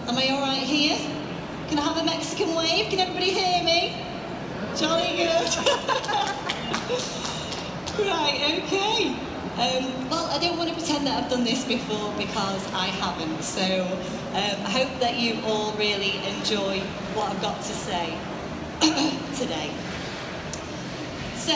Am I all right here? Can I have a Mexican wave? Can everybody hear me? Jolly good. Right, okay. Well, I don't want to pretend that I've done this before because I haven't. So I hope that you all really enjoy what I've got to say today. So,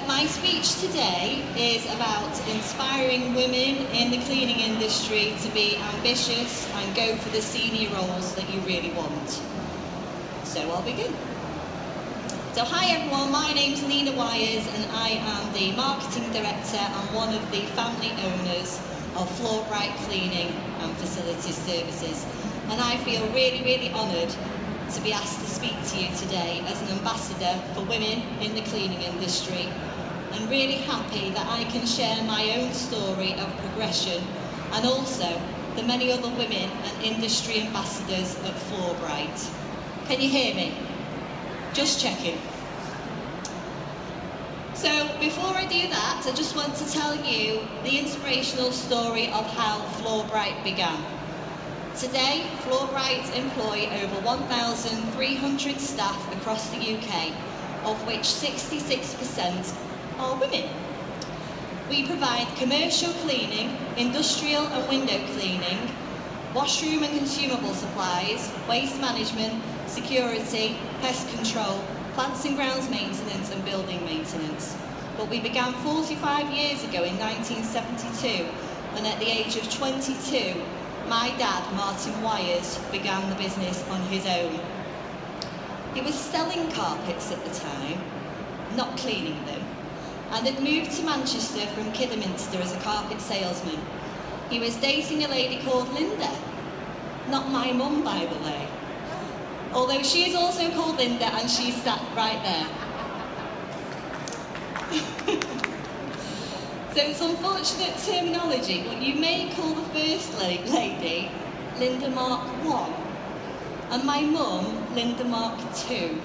my speech today is about inspiring women in the cleaning industry to be ambitious and go for the senior roles that you really want. So I'll begin. So hi everyone, my name's Nina Wyers and I am the Marketing Director and one of the family owners of Floorbrite Cleaning and Facilities Services. And I feel really, really honoured to be asked to speak to you today as an ambassador for women in the cleaning industry, and really happy that I can share my own story of progression and also the many other women and industry ambassadors at Floorbrite. Can you hear me? Just checking. So before I do that, I just want to tell you the inspirational story of how Floorbrite began. Today, Floorbrite employ over 1,300 staff across the UK, of which 66% are women. We provide commercial cleaning, industrial and window cleaning, washroom and consumable supplies, waste management, security, pest control, plants and grounds maintenance and building maintenance. But we began 45 years ago in 1972, and at the age of 22, my dad, Martin Wyers, began the business on his own. He was selling carpets at the time, not cleaning them, and had moved to Manchester from Kidderminster as a carpet salesman. He was dating a lady called Linda, not my mum, by the way. Although she is also called Linda and she's sat right there. So it's unfortunate terminology, but you may call the first lady Linda Mark I, and my mum Linda Mark II.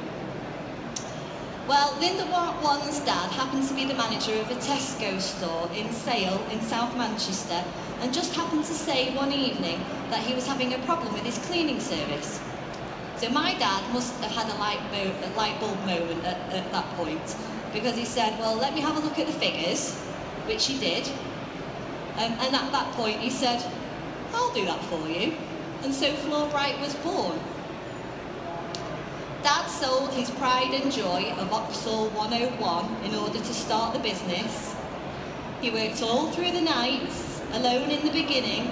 Well, Linda Mark I's dad happened to be the manager of a Tesco store in Sale in South Manchester, and just happened to say one evening that he was having a problem with his cleaning service. So my dad must have had a light bulb moment at that point, because he said, well, let me have a look at the figures, which he did, and at that point he said, I'll do that for you. And so Floorbrite was born. Dad sold his pride and joy of Vauxhall 101 in order to start the business. He worked all through the nights, alone in the beginning,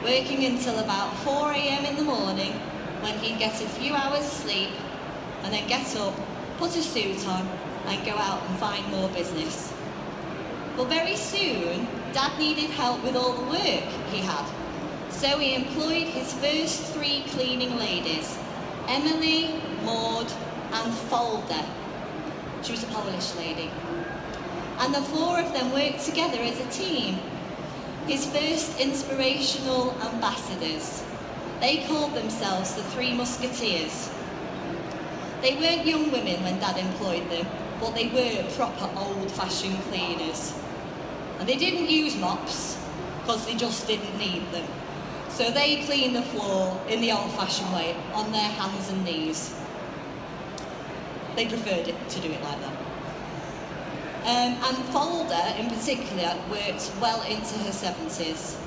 working until about 4 AM in the morning, when he'd get a few hours sleep and then get up, put a suit on and go out and find more business. Well, very soon, Dad needed help with all the work he had. So he employed his first 3 cleaning ladies, Emily, Maud and Folder. She was a Polish lady. And the 4 of them worked together as a team. His first inspirational ambassadors. They called themselves the 3 Musketeers. They weren't young women when Dad employed them, but they were proper old-fashioned cleaners. And they didn't use mops, because they just didn't need them. So they cleaned the floor in the old-fashioned way, on their hands and knees. They preferred it to do it like that. And Folder, in particular, worked well into her 70s.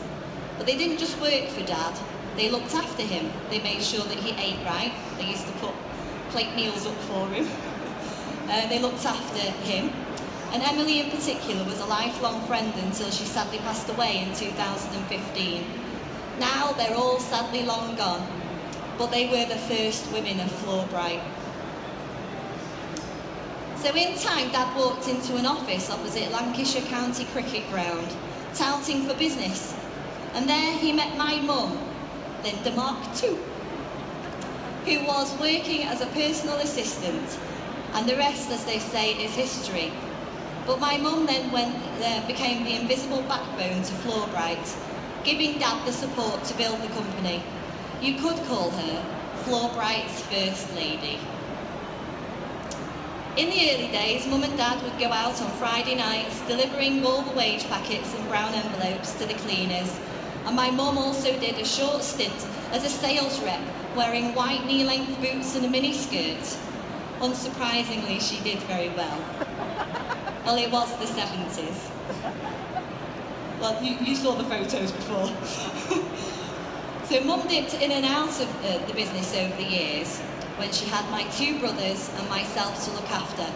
But they didn't just work for Dad, they looked after him. They made sure that he ate right. They used to put plate meals up for him. They looked after him. And Emily in particular was a lifelong friend until she sadly passed away in 2015. Now they're all sadly long gone, but they were the first women of Floorbrite. So in time, Dad walked into an office opposite Lancashire County Cricket Ground, touting for business. And there he met my mum, Linda Mark II, who was working as a personal assistant, and the rest, as they say, is history. But my mum then became the invisible backbone to Floorbrite, giving Dad the support to build the company. You could call her Floorbrite's First Lady. In the early days, Mum and Dad would go out on Friday nights, delivering all the wage packets and brown envelopes to the cleaners, and my mum also did a short stint as a sales rep, wearing white knee-length boots and a miniskirt. Unsurprisingly, she did very well. Well, it was the 70s. Well, you saw the photos before. So Mum dipped in and out of the business over the years, when she had my 2 brothers and myself to look after.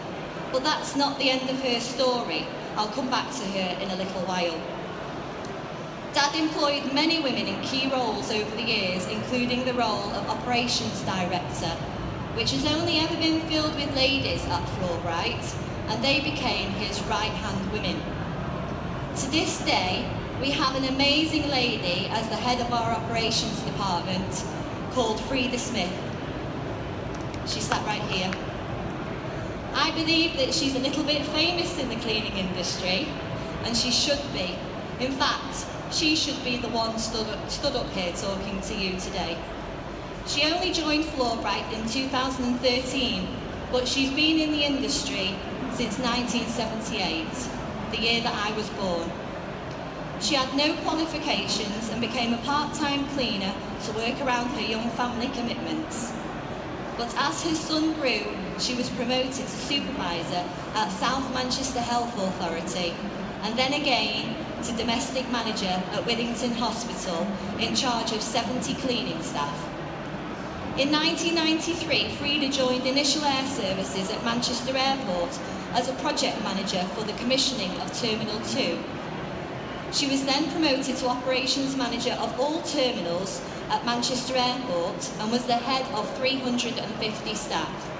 But that's not the end of her story. I'll come back to her in a little while. Dad employed many women in key roles over the years, including the role of Operations Director, which has only ever been filled with ladies at Floorbrite, and they became his right-hand women. To this day, we have an amazing lady as the head of our operations department called Frida Smith. She sat right here. I believe that she's a little bit famous in the cleaning industry, and she should be. In fact, she should be the one stood up here talking to you today. She only joined Floorbrite in 2013, but she's been in the industry since 1978, the year that I was born. She had no qualifications and became a part-time cleaner to work around her young family commitments. But as her son grew, she was promoted to supervisor at South Manchester Health Authority, and then again to domestic manager at Withington Hospital, in charge of 70 cleaning staff. In 1993, Frida joined Initial Air Services at Manchester Airport as a project manager for the commissioning of Terminal 2. She was then promoted to operations manager of all terminals at Manchester Airport and was the head of 350 staff.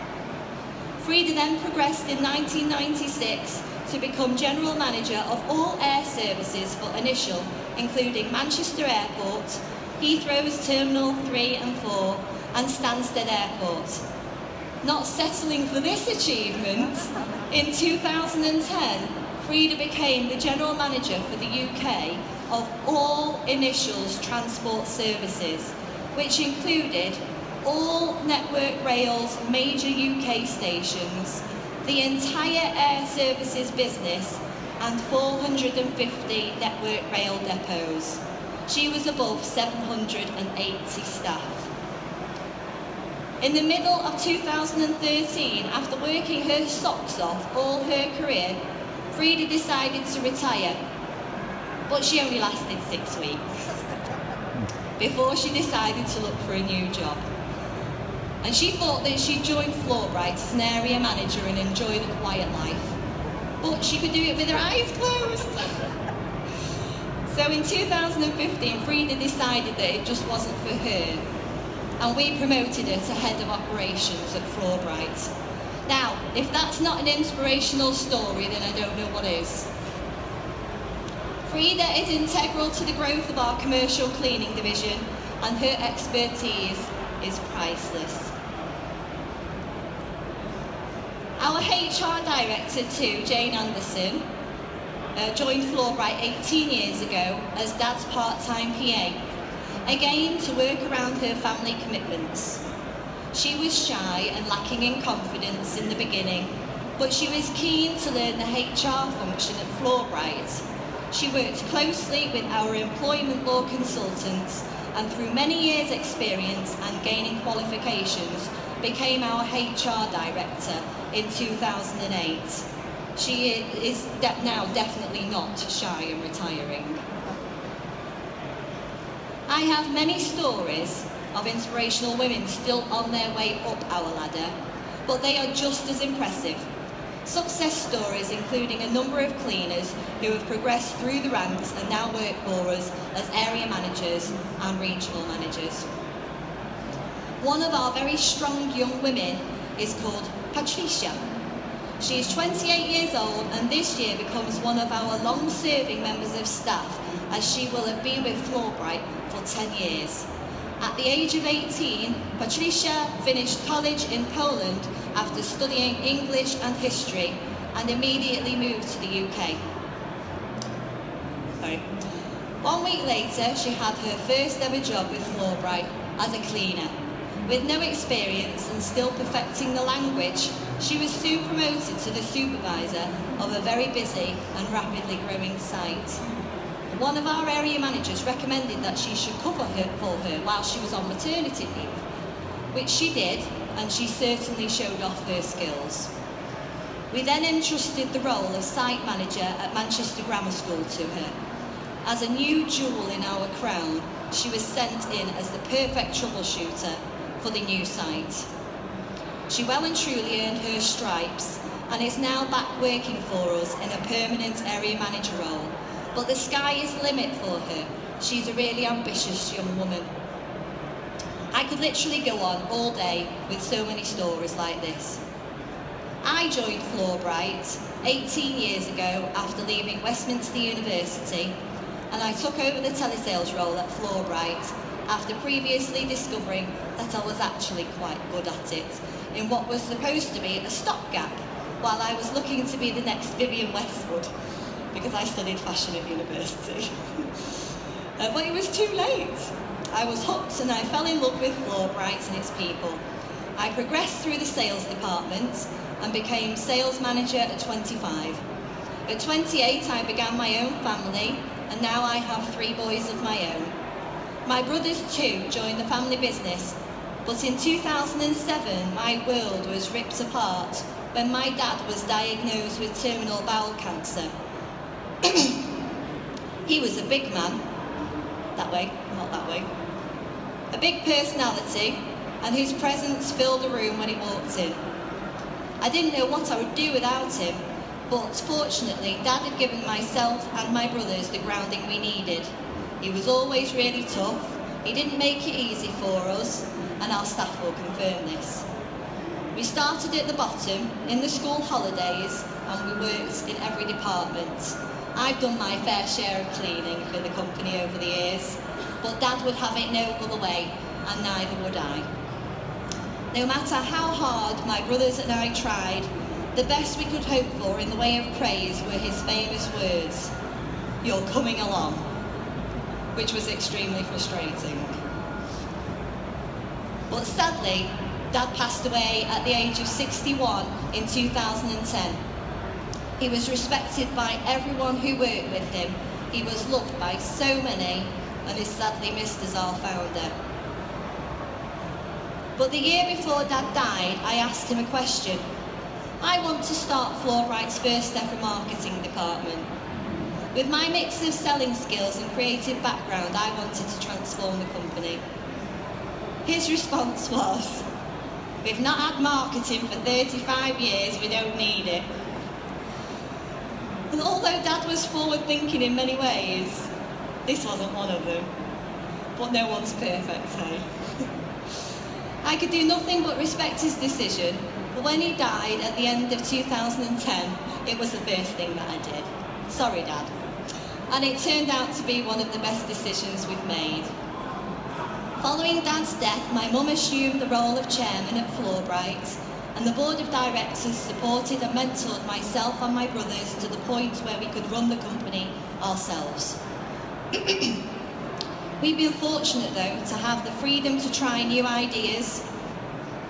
Frida then progressed in 1996 to become general manager of all air services for Initial, including Manchester Airport, Heathrow's Terminal 3 and 4, and Stansted Airport. Not settling for this achievement, in 2010, Frida became the General Manager for the UK of all Initial's transport services, which included all Network Rail's major UK stations, the entire air services business, and 450 Network Rail depots. She was above 780 staff. In the middle of 2013, after working her socks off all her career, Frida decided to retire, but she only lasted 6 weeks before she decided to look for a new job. And she thought that she'd join Floorbrite as an area manager and enjoy the quiet life, but she could do it with her eyes closed. So in 2015, Frida decided that it just wasn't for her, and we promoted her to head of operations at Floorbrite. Now, if that's not an inspirational story, then I don't know what is. Frida is integral to the growth of our commercial cleaning division, and her expertise is priceless. Our HR Director too, Jane Anderson, joined Floorbrite 18 years ago as Dad's part-time PA, again to work around her family commitments. She was shy and lacking in confidence in the beginning, but she was keen to learn the HR function at Floorbrite. She worked closely with our employment law consultants, and through many years' experience and gaining qualifications, became our HR Director in 2008. She is now definitely not shy and retiring. I have many stories of inspirational women still on their way up our ladder, but they are just as impressive. Success stories including a number of cleaners who have progressed through the ranks and now work for us as area managers and regional managers. One of our very strong young women is called Patricia. She is 28 years old and this year becomes one of our long-serving members of staff, as she will have been with Floorbrite for 10 years. At the age of 18, Patricia finished college in Poland after studying English and history and immediately moved to the UK. 1 week later, she had her first ever job with Floorbrite as a cleaner. With no experience and still perfecting the language, she was soon promoted to the supervisor of a very busy and rapidly growing site. one of our area managers recommended that she should cover for her while she was on maternity leave, which she did, and she certainly showed off her skills. We then entrusted the role of site manager at Manchester Grammar School to her. As a new jewel in our crown, she was sent in as the perfect troubleshooter for the new site. She well and truly earned her stripes and is now back working for us in a permanent area manager role. But the sky is the limit for her. She's a really ambitious young woman. I could literally go on all day with so many stories like this. I joined Floorbrite 18 years ago after leaving Westminster University, and I took over the telesales role at Floorbrite after previously discovering that I was actually quite good at it in what was supposed to be a stopgap while I was looking to be the next Vivienne Westwood, because I studied fashion at university. But it was too late. I was hooked and I fell in love with Floorbrite and its people. I progressed through the sales department and became sales manager at 25. At 28, I began my own family, and now I have 3 boys of my own. My brothers too joined the family business, but in 2007, my world was ripped apart when my dad was diagnosed with terminal bowel cancer. He was a big man, that way, not that way, a big personality, and his presence filled the room when he walked in. I didn't know what I would do without him, but fortunately Dad had given myself and my brothers the grounding we needed. He was always really tough, he didn't make it easy for us, and our staff will confirm this. We started at the bottom, in the school holidays, and we worked in every department. I've done my fair share of cleaning for the company over the years, but Dad would have it no other way, and neither would I. No matter how hard my brothers and I tried, the best we could hope for in the way of praise were his famous words, "You're coming along," which was extremely frustrating. But sadly, Dad passed away at the age of 61 in 2010. He was respected by everyone who worked with him. He was loved by so many and is sadly missed as our founder. But the year before Dad died, I asked him a question. I want to start Floorbrite's first ever marketing department. With my mix of selling skills and creative background, I wanted to transform the company. His response was, "We've not had marketing for 35 years, we don't need it." And although Dad was forward thinking in many ways, this wasn't one of them. But no one's perfect, hey? I could do nothing but respect his decision, but when he died at the end of 2010, it was the first thing that I did. Sorry, Dad. And it turned out to be one of the best decisions we've made. Following Dad's death, my mum assumed the role of chairman at Floorbrite, and the board of directors supported and mentored myself and my brothers to the point where we could run the company ourselves. We've been fortunate though to have the freedom to try new ideas,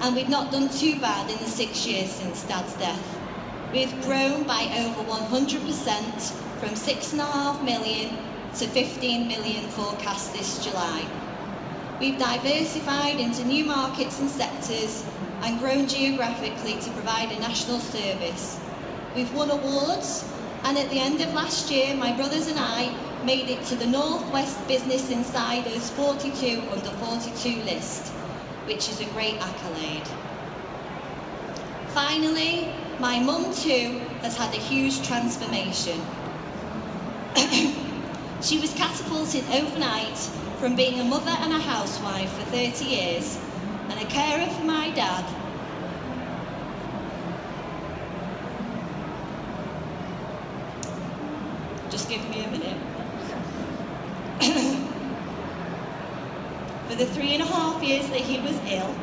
and we've not done too bad in the 6 years since Dad's death. We've grown by over 100%, from 6.5 million to 15 million forecast this July. We've diversified into new markets and sectors and grown geographically to provide a national service. We've won awards, and at the end of last year, my brothers and I made it to the Northwest Business Insider's 42 under 42 list, which is a great accolade. Finally, my mum too has had a huge transformation. She was catapulted overnight from being a mother and a housewife for 30 years and a carer for my dad, just give me a minute, for the 3.5 years that he was ill,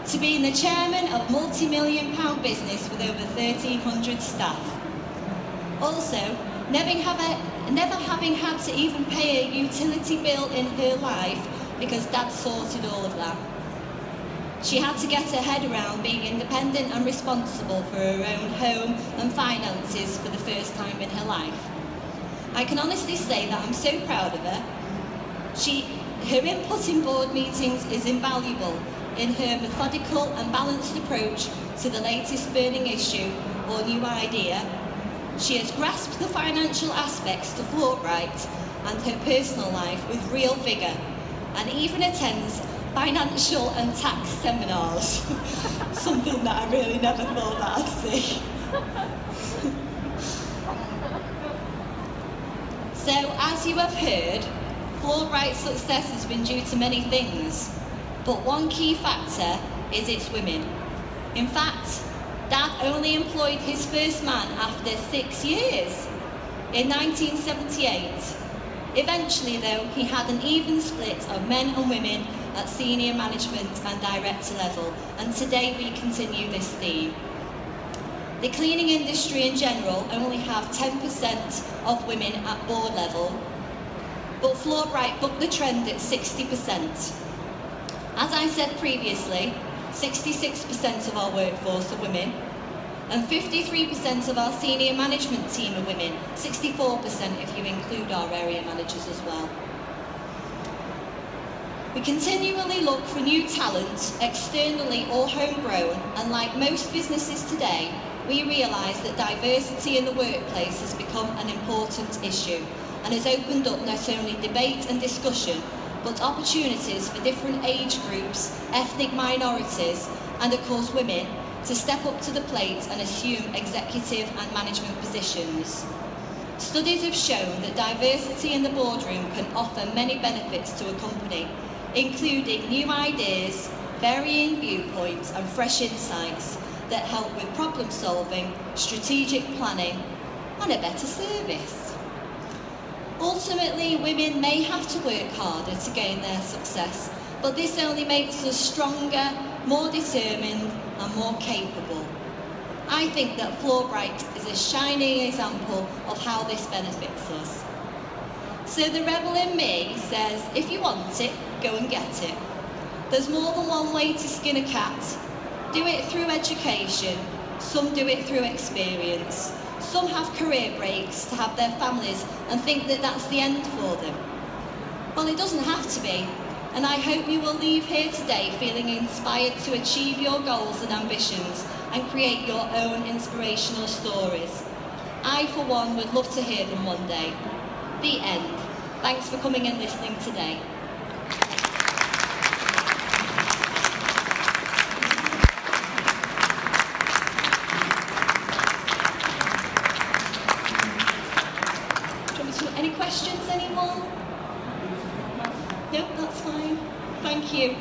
to being the chairman of a multi-million-pound business with over 1,300 staff. Also, never and never having had to even pay a utility bill in her life because Dad sorted all of that. She had to get her head around being independent and responsible for her own home and finances for the first time in her life. I can honestly say that I'm so proud of her. Her input in board meetings is invaluable in her methodical and balanced approach to the latest burning issue or new idea. She has grasped the financial aspects to Floorbrite and her personal life with real vigour, and even attends financial and tax seminars, something that I really never thought that I'd see. So, as you have heard, Floorbrite's success has been due to many things, but one key factor is its women. In fact, Dad only employed his first man after 6 years, in 1978. Eventually, though, he had an even split of men and women at senior management and director level, and today we continue this theme. The cleaning industry in general only have 10% of women at board level, but Floorbrite bucked the trend at 60%. As I said previously, 66% of our workforce are women, and 53% of our senior management team are women, 64% if you include our area managers as well. We continually look for new talent, externally or homegrown, and like most businesses today, we realise that diversity in the workplace has become an important issue and has opened up not only debate and discussion, but opportunities for different age groups, ethnic minorities, and of course women, to step up to the plate and assume executive and management positions. Studies have shown that diversity in the boardroom can offer many benefits to a company, including new ideas, varying viewpoints and fresh insights that help with problem solving, strategic planning and a better service. Ultimately, women may have to work harder to gain their success, but this only makes us stronger, more determined and more capable. I think that Floorbrite is a shining example of how this benefits us. So the rebel in me says, if you want it, go and get it. There's more than one way to skin a cat. Do it through education, some do it through experience. Some have career breaks to have their families and think that that's the end for them. Well, it doesn't have to be, and I hope you will leave here today feeling inspired to achieve your goals and ambitions and create your own inspirational stories. I, for one, would love to hear them one day. The end. Thanks for coming and listening today. Any questions, anyone? No, that's fine. Thank you.